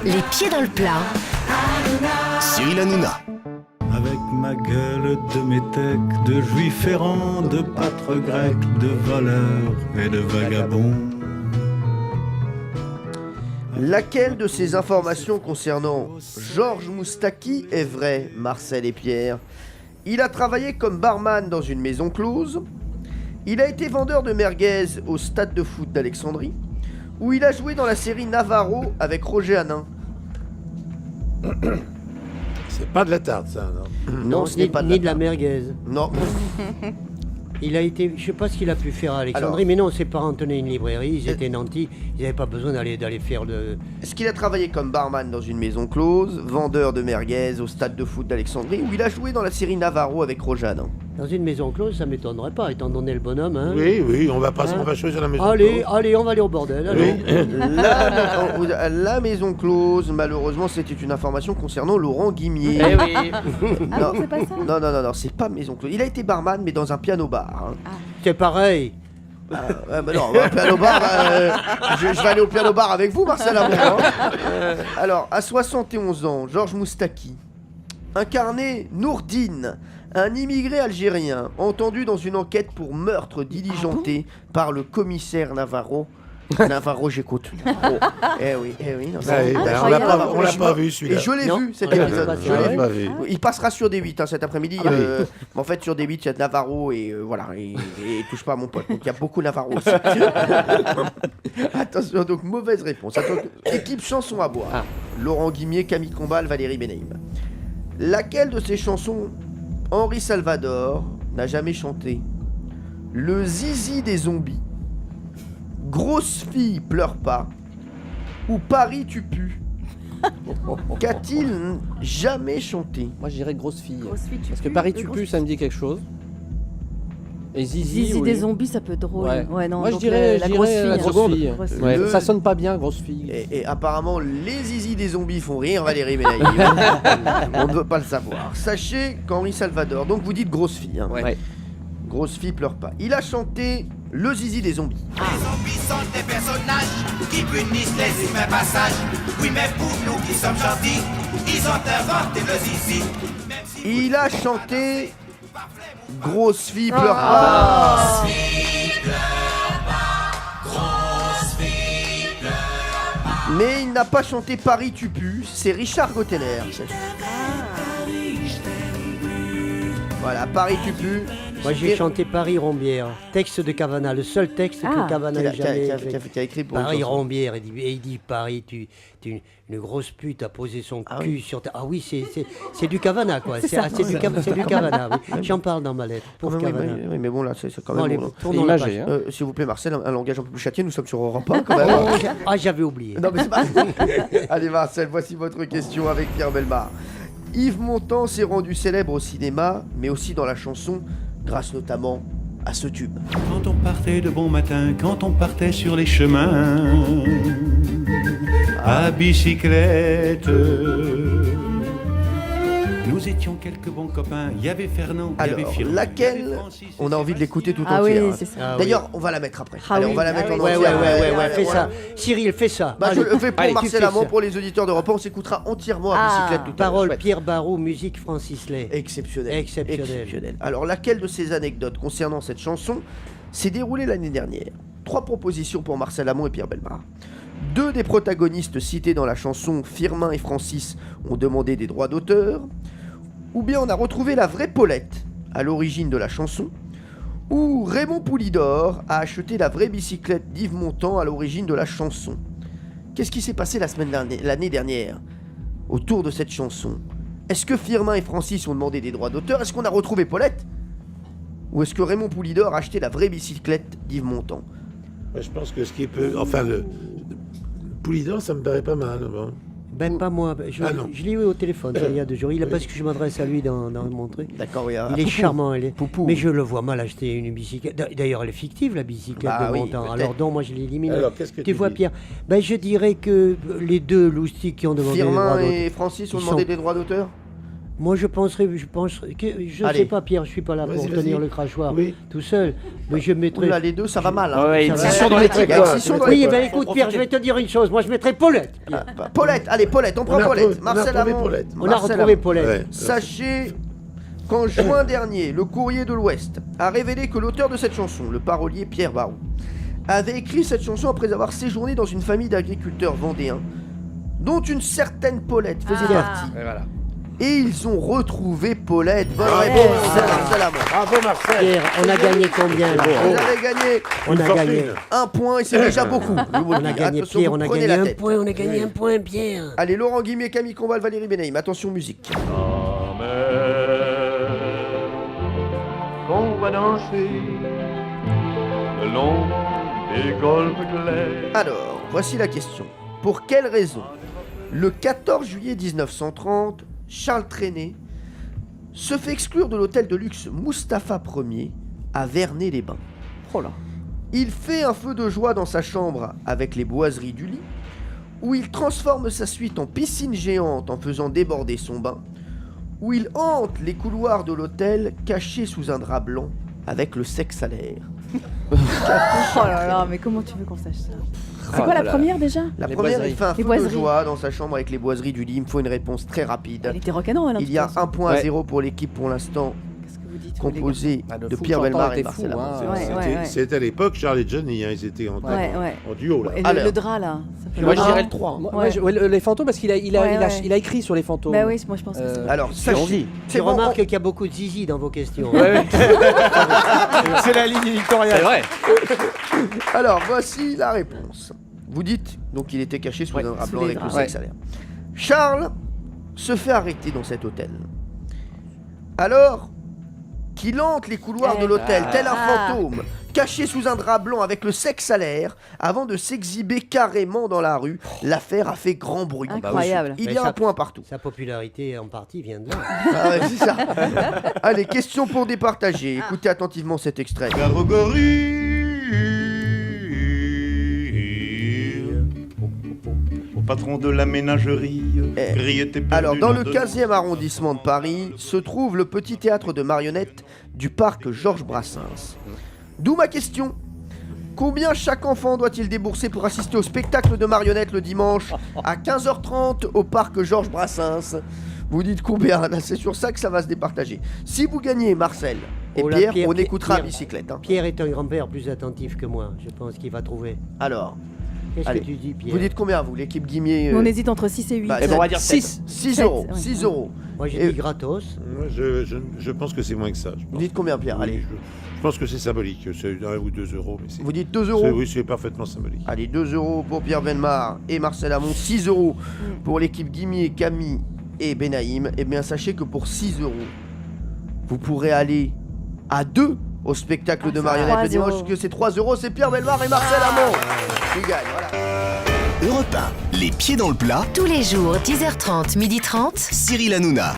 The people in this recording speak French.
Les pieds dans le plat. Cyril Hanouna. Avec ma gueule de métèque, de juif errant, de pâtre grec, de voleur et de vagabond. Laquelle de ces informations concernant Georges Moustaki est vraie, Marcel et Pierre? Il a travaillé comme barman dans une maison close. Il a été vendeur de merguez au stade de foot d'Alexandrie. Ou il a joué dans la série Navarro avec Roger Hanin. C'est pas de la tarte, ça, non? Non, ce n'est pas ni de la merguez. Non. Il a été, je sais pas ce qu'il a pu faire à Alexandrie, Alors, mais non, ses parents tenaient une librairie, ils étaient nantis, ils n'avaient pas besoin d'aller faire de... Est-ce qu'il a travaillé comme barman dans une maison close, vendeur de merguez au stade de foot d'Alexandrie, ou il a joué dans la série Navarro avec Roger Hanin? Dans une maison close, ça m'étonnerait pas, étant donné le bonhomme, hein. Oui, on va choisir la maison. Allez, on va aller au bordel, allez. La maison close, malheureusement, c'était une information concernant Laurent Guimier. Eh oui. Ah non, c'est pas ça. Non, c'est pas maison close. Il a été barman, mais dans un piano-bar. Hein. C'est pareil. Non, un piano-bar, je vais aller au piano-bar avec vous, Marcel Amont. Hein. Alors, à 71 ans, Georges Moustaki incarnait Nourdine, un immigré algérien entendu dans une enquête pour meurtre diligenté par le commissaire Navarro. Navarro, j'écoute. Oh. Eh oui. Non, On l'a pas vu, celui-là. Et je l'ai Non. vu, cet épisode. Je l'ai pas vu. Il passera sur D8 cet après-midi. En fait, sur D8, il y a Navarro et voilà. Et touche pas à mon pote. Donc, il y a beaucoup Navarro aussi. Attention, donc mauvaise réponse. Équipe chanson à boire. Laurent Guimier, Camille Combal, Valérie Benaïm. Laquelle de ces chansons Henri Salvador n'a jamais chanté? Le zizi des zombies, Grosse fille pleure pas, ou Paris tu pues? Qu'a-t-il jamais chanté? Moi, je dirais grosse fille. Grosse fille, tu Parce que pues, Paris, de tu grosse pues, ça me dit quelque chose. Et Zizi, Zizi oui. des zombies, ça peut être drôle. Ouais. Non, Moi, je donc dirais la grosse fille. la hein. grosse fille. Grosse fille. Ouais, Le- ça sonne pas bien, grosse fille. Et apparemment, les zizi des zombies font rire Valérie Benaïm. On ne veut pas le savoir. Sachez qu'Henri Salvador, donc vous dites grosse fille. Hein. Ouais. Grosse fille pleure pas. Il a chanté le zizi des zombies. Les zombies sont des personnages qui punissent les humains passages. Oui, mais pour nous qui sommes gentils, ils ont inventé le zizi. Même si Il a chanté Grosse fille pleure pas. Mais il n'a pas chanté Paris tu pues, c'est Richard Gotteler. Voilà, Paris tu pues. Moi j'ai chanté Paris Rombière, texte de Cavana, le seul texte que Cavana ait jamais écrit. Qui a écrit pour Paris une chanson. Rombière, il dit Paris, tu une grosse pute a posé son cul sur ta... Ah oui, c'est du Cavana quoi, c'est du Cavana, oui. J'en parle dans ma lettre, pauvre Cavana. Oui, mais bon là c'est quand Bon, même... allez, bon, tournons la imagé, page. hein. S'il vous plaît Marcel, un langage un peu plus châtié, nous sommes sur Europe 1 quand même. Ah j'avais oublié. Non mais c'est pas... Allez Marcel, voici votre question avec Pierre Bellemare. Yves Montand s'est rendu célèbre au cinéma, mais aussi dans la chanson, grâce notamment à ce tube. Quand on partait de bon matin, quand on partait sur les chemins, à bicyclette, nous étions quelques bons copains. Il y avait Fernand, il y avait Alors, Firmin, il y laquelle avait Francis, on a envie de l'écouter tout Ah entière. oui, hein. c'est ça. Ah D'ailleurs, on va la mettre après. Ah Allez, oui. on va la mettre en Ouais, entière. fais voilà. ça. Cyril, fais ça. Bah, je Allez. le fais pour Allez, tu Marcel fais Amont, ça. pour les auditeurs d'Europe 1, on s'écoutera entièrement à bicyclette tout à l'heure. Parole Chouette. Pierre Barrault, musique Francis Lay. Exceptionnel. Exceptionnel. Alors, laquelle de ces anecdotes concernant cette chanson s'est déroulée l'année dernière? 3 propositions pour Marcel Amont et Pierre Bellemare. 2 des protagonistes cités dans la chanson, Firmin et Francis, ont demandé des droits d'auteur. Ou bien on a retrouvé la vraie Paulette à l'origine de la chanson. Ou Raymond Poulidor a acheté la vraie bicyclette d'Yves Montand à l'origine de la chanson. Qu'est-ce qui s'est passé l'année dernière autour de cette chanson? Est-ce que Firmin et Francis ont demandé des droits d'auteur? Est-ce qu'on a retrouvé Paulette? Ou est-ce que Raymond Poulidor a acheté la vraie bicyclette d'Yves Montand? Je pense que ce qui peut... Enfin, le Poulidor, ça me paraît pas mal. Bon. Ben pas moi, je l'ai eu au téléphone il y a 2 jours, parce que je m'adresse à lui dans mon truc. D'accord, oui. Il est charmant, Poupou. mais je le vois mal acheter une bicyclette. D'ailleurs, elle est fictive, la bicyclette Bah de oui, Montand. peut-être. Alors donc, moi, je l'élimine. Alors, qu'est-ce que Tu tu vois, dis Pierre? Ben, je dirais que les 2 loustiques qui ont demandé des droits Firmin d'auteur, et Francis ont ils demandé sont- des droits d'auteur? Moi, je penserais que je Allez. sais pas, Pierre, je suis pas là pour Vas-y, tenir vas-y. le crachoir Oui. tout seul, mais je mettrais. Oula, les deux, ça va mal. Hein. Ouais, Ça ils va. sont dans les Il y a tricot. excision dans les Oui, tricot. ben écoute, Pierre, je vais te dire une chose. Moi, je mettrais Paulette. Pierre. Paulette, allez, Paulette, on prend Paulette. Marcel retrouvé Amont. Paulette. On a Marcel retrouvé Amont. Paulette. Ouais. Sachez qu'en juin dernier, le Courrier de l'Ouest a révélé que l'auteur de cette chanson, le parolier Pierre Barou, avait écrit cette chanson après avoir séjourné dans une famille d'agriculteurs vendéens, dont une certaine Paulette faisait partie. Et voilà. Et ils ont retrouvé Paulette. Bonne réponse, Marcel Amont. Bravo Marcel. Pierre, on a gagné combien là Vous avez gagné On a gagné. un point et c'est déjà beaucoup. Je vous le On a dis. gagné, Attention, Pierre, vous on a prenez gagné la un tête. point, on a gagné un point, Pierre. Allez, Laurent Guimier, Camille Combal, Valérie Benaïm. Attention, musique. Qu'on va danser le long des golfes clairs. Alors, voici la question. Pour quelle raison, le 14 juillet 1930, Charles Trenet se fait exclure de l'hôtel de luxe Mustapha Ier à Vernet-les-Bains? Oh là. Il fait un feu de joie dans sa chambre avec les boiseries du lit, où il transforme sa suite en piscine géante en faisant déborder son bain, où il hante les couloirs de l'hôtel caché sous un drap blanc avec le sexe à l'air. Oh là là, mais comment tu veux qu'on sache ça? C'est quoi la première déjà? La Les première, boiseries. il fait un Les feu de boiseries. joie dans sa chambre avec les boiseries du lit. Il me faut une réponse très rapide. Elle était rock'n'roll. Il y a un point à Ouais. 0 pour l'équipe pour l'instant, Qu'est-ce que vous dites vous, les gars? composée Ah, le de fou Pierre chantant Bellemare et était fou, Marcel Amont. hein. Ouais, ouais. C'était à l'époque Charles et Johnny, hein, ils étaient en Ouais. duo là. Et Alors. le drap là. Ça fait Moi, je longtemps. dirais le 3. Les fantômes, parce qu'il a, Ouais. il a écrit sur les fantômes. Bah oui, moi je pense que c'est ça. Alors, sachez, Tu remarques qu'il y a beaucoup de zizi dans vos questions. C'est la ligne éditoriale. C'est vrai. Alors, voici la réponse. Vous dites, donc il était caché sous un drap sous blanc les avec le draps. sexe à l'air. Charles se fait arrêter dans cet hôtel. Alors qu'il hante les couloirs de l'hôtel, tel un fantôme, caché sous un drap blanc avec le sexe à l'air, avant de s'exhiber carrément dans la rue, l'affaire a fait grand bruit. Incroyable. Il Mais y a ça- un point partout. Sa popularité en partie vient de là. Ah ouais, c'est ça. Allez, question pour départager. Écoutez attentivement cet extrait. Au patron de la ménagerie, grille était perdu Alors, dans le de- 15e arrondissement de Paris, se trouve le petit théâtre de marionnettes du parc Georges Brassens. D'où ma question. Combien chaque enfant doit-il débourser pour assister au spectacle de marionnettes le dimanche à 15h30 au parc Georges Brassens? Vous dites combien? Là, c'est sur ça que ça va se départager. Si vous gagnez, Marcel et Oh là, Pierre, Pierre, on Pierre, écoutera à Pierre. bicyclette. hein. Pierre est un grand-père plus attentif que moi. Je pense qu'il va trouver. Alors, Qu'est-ce allez, que tu dis, Pierre? vous dites combien, vous, l'équipe Guimier? Nous, on hésite entre 6 et 8. bah, Eh ben, on va dire 6 Sept, euros. ouais. 6 euros. Moi, j'ai Et- dit gratos. Moi, je pense que c'est moins que ça. je Vous pense. dites combien, Pierre? Oui, Allez. je pense que c'est symbolique, c'est 1 ou 2 euros. Mais c'est, Vous dites 2 euros? oui, c'est parfaitement symbolique. Allez, 2 euros pour Pierre Bellemare et Marcel Amont, 6 euros pour l'équipe Guimier, Camille et Benaïm. Eh bien, sachez que pour 6 euros, vous pourrez aller à 2 au spectacle de marionnettes le 3 dimanche, euros. que c'est 3 euros, c'est Pierre Bellemare et Marcel Amont qui gagnent, voilà. Europe 1, les pieds dans le plat, Tous les jours, 10h30, 12h30. Cyril Hanouna.